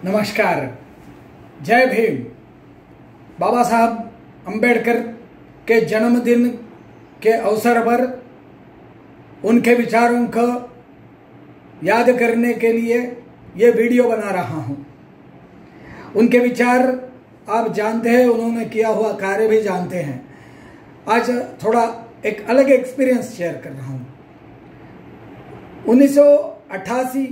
नमस्कार, जय भीम। बाबा साहब अंबेडकर के जन्मदिन के अवसर पर उनके विचारों को याद करने के लिए ये वीडियो बना रहा हूँ। उनके विचार आप जानते हैं, उन्होंने किया हुआ कार्य भी जानते हैं। आज थोड़ा एक अलग एक्सपीरियंस शेयर कर रहा हूँ। 1988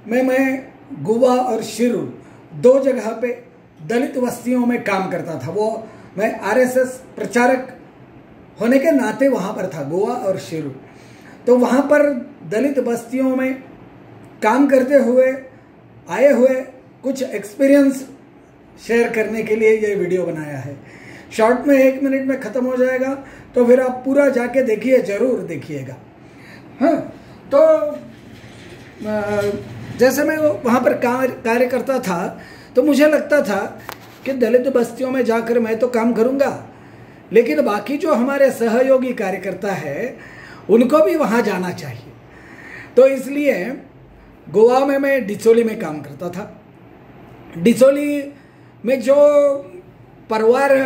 में मैं गोवा और शिरूर दो जगह पे दलित बस्तियों में काम करता था। वो मैं आरएसएस प्रचारक होने के नाते वहाँ पर था, गोवा और शिरूर। तो वहाँ पर दलित बस्तियों में काम करते हुए आए हुए कुछ एक्सपीरियंस शेयर करने के लिए ये वीडियो बनाया है। शॉर्ट में 1 मिनट में ख़त्म हो जाएगा, तो फिर आप पूरा जाके देखिए, ज़रूर देखिएगा। हाँ, तो जैसे मैं वहाँ पर कार्य करता था तो मुझे लगता था कि दलित बस्तियों में जाकर मैं तो काम करूँगा, लेकिन बाकी जो हमारे सहयोगी कार्यकर्ता है उनको भी वहाँ जाना चाहिए। तो इसलिए गोवा में मैं डिचोली में काम करता था। डिचोली में जो परवार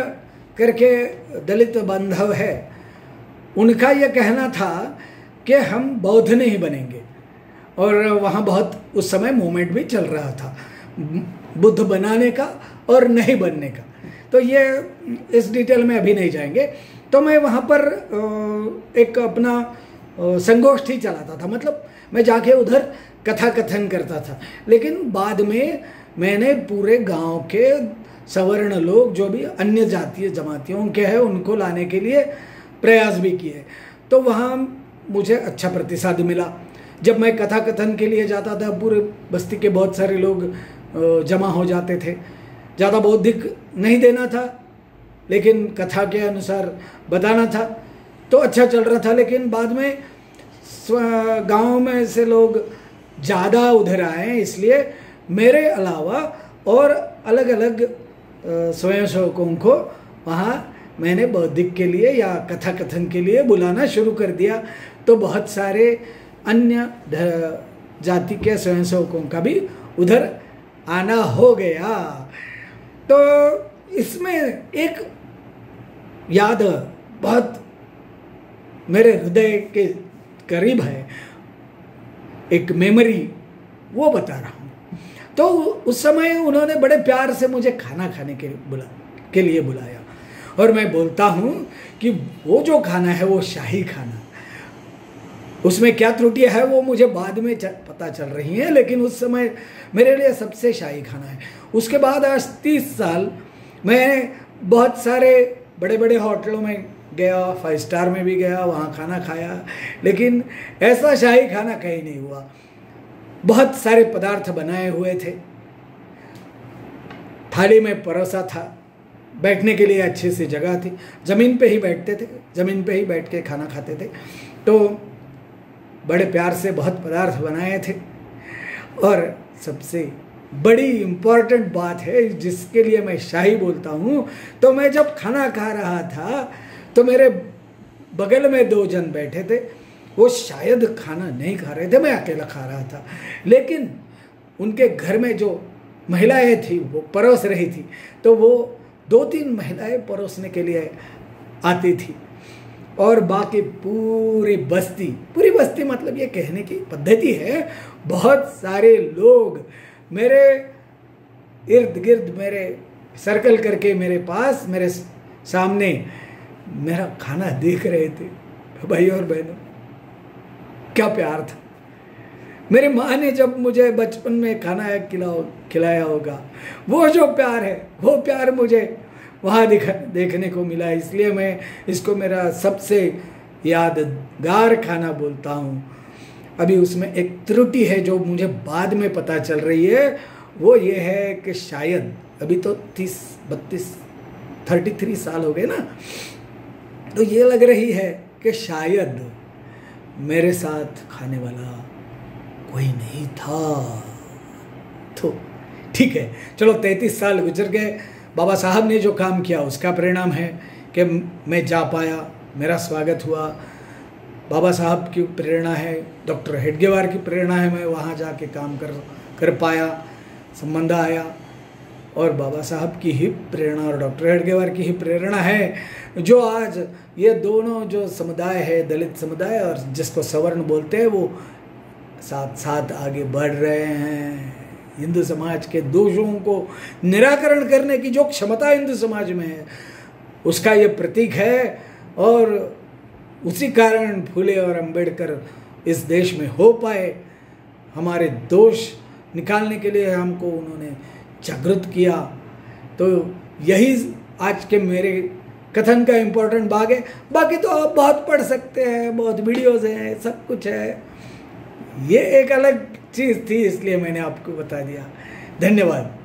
करके दलित बांधव है, उनका यह कहना था कि हम बौद्ध नहीं बनेंगे, और वहाँ बहुत उस समय मूवमेंट भी चल रहा था बुद्ध बनाने का और नहीं बनने का। तो ये इस डिटेल में अभी नहीं जाएंगे। तो मैं वहाँ पर एक अपना संगोष्ठी चलाता था, मतलब मैं जाके उधर कथा कथन करता था। लेकिन बाद में मैंने पूरे गांव के सवर्ण लोग जो भी अन्य जातीय जमातियों के हैं उनको लाने के लिए प्रयास भी किए। तो वहाँ मुझे अच्छा प्रतिसाद मिला। जब मैं कथा कथन के लिए जाता था, पूरे बस्ती के बहुत सारे लोग जमा हो जाते थे। ज़्यादा बौद्धिक नहीं देना था, लेकिन कथा के अनुसार बताना था, तो अच्छा चल रहा था। लेकिन बाद में गांव में से लोग ज़्यादा उधर आए, इसलिए मेरे अलावा और अलग अलग स्वयंसेवकों को वहाँ मैंने बौद्धिक के लिए या कथा कथन के लिए बुलाना शुरू कर दिया। तो बहुत सारे अन्य जाति के स्वयंसेवकों का भी उधर आना हो गया। तो इसमें एक याद बहुत मेरे हृदय के करीब है, एक मेमोरी, वो बता रहा हूँ। तो उस समय उन्होंने बड़े प्यार से मुझे खाना खाने के लिए बुलाया, और मैं बोलता हूँ कि वो जो खाना है वो शाही खाना, उसमें क्या त्रुटियां है वो मुझे बाद में पता चल रही है, लेकिन उस समय मेरे लिए सबसे शाही खाना है। उसके बाद आज 30 साल मैं बहुत सारे बड़े बड़े होटलों में गया, 5 स्टार में भी गया, वहाँ खाना खाया, लेकिन ऐसा शाही खाना कहीं नहीं हुआ। बहुत सारे पदार्थ बनाए हुए थे, थाली में परोसा था, बैठने के लिए अच्छी सी जगह थी, ज़मीन पे ही बैठते थे, ज़मीन पे ही बैठ के खाना खाते थे। तो बड़े प्यार से बहुत पदार्थ बनाए थे। और सबसे बड़ी इम्पॉर्टेंट बात है जिसके लिए मैं शाही बोलता हूँ, तो मैं जब खाना खा रहा था तो मेरे बगल में 2 जन बैठे थे। वो शायद खाना नहीं खा रहे थे, मैं अकेला खा रहा था, लेकिन उनके घर में जो महिलाएं थी वो परोस रही थी। तो वो 2-3 महिलाएं परोसने के लिए आती थी, और बाकी पूरी बस्ती मतलब ये कहने की पद्धति है, बहुत सारे लोग मेरे इर्द गिर्द, मेरे सर्कल करके मेरे पास, मेरे सामने मेरा खाना देख रहे थे। भाई और बहनों, क्या प्यार था। मेरी माँ ने जब मुझे बचपन में खाना खिलाया होगा, वो जो प्यार है वो प्यार मुझे वहाँ देखने को मिला। इसलिए मैं इसको मेरा सबसे यादगार खाना बोलता हूँ। अभी उसमें एक त्रुटि है जो मुझे बाद में पता चल रही है, वो ये है कि शायद अभी तो 33 साल हो गए ना, तो ये लग रही है कि शायद मेरे साथ खाने वाला कोई नहीं था। तो ठीक है, चलो 33 साल गुजर गए। बाबा साहब ने जो काम किया उसका परिणाम है कि मैं जा पाया, मेरा स्वागत हुआ। बाबा साहब की प्रेरणा है, डॉक्टर हेडगेवार की प्रेरणा है, मैं वहाँ जाके काम कर पाया। संबंध आया। और बाबा साहब की ही प्रेरणा और डॉक्टर हेडगेवार की ही प्रेरणा है जो आज ये दोनों जो समुदाय है, दलित समुदाय और जिसको सवर्ण बोलते हैं, वो साथ साथ आगे बढ़ रहे हैं। हिंदू समाज के दोषों को निराकरण करने की जो क्षमता हिंदू समाज में है, उसका ये प्रतीक है। और उसी कारण फुले और अंबेडकर इस देश में हो पाए। हमारे दोष निकालने के लिए हमको उन्होंने जागृत किया। तो यही आज के मेरे कथन का इम्पोर्टेंट भाग है। बाकी तो आप बहुत पढ़ सकते हैं, बहुत वीडियोज़ हैं, सब कुछ है। ये एक अलग चीज़ थी, इसलिए मैंने आपको बता दिया। धन्यवाद।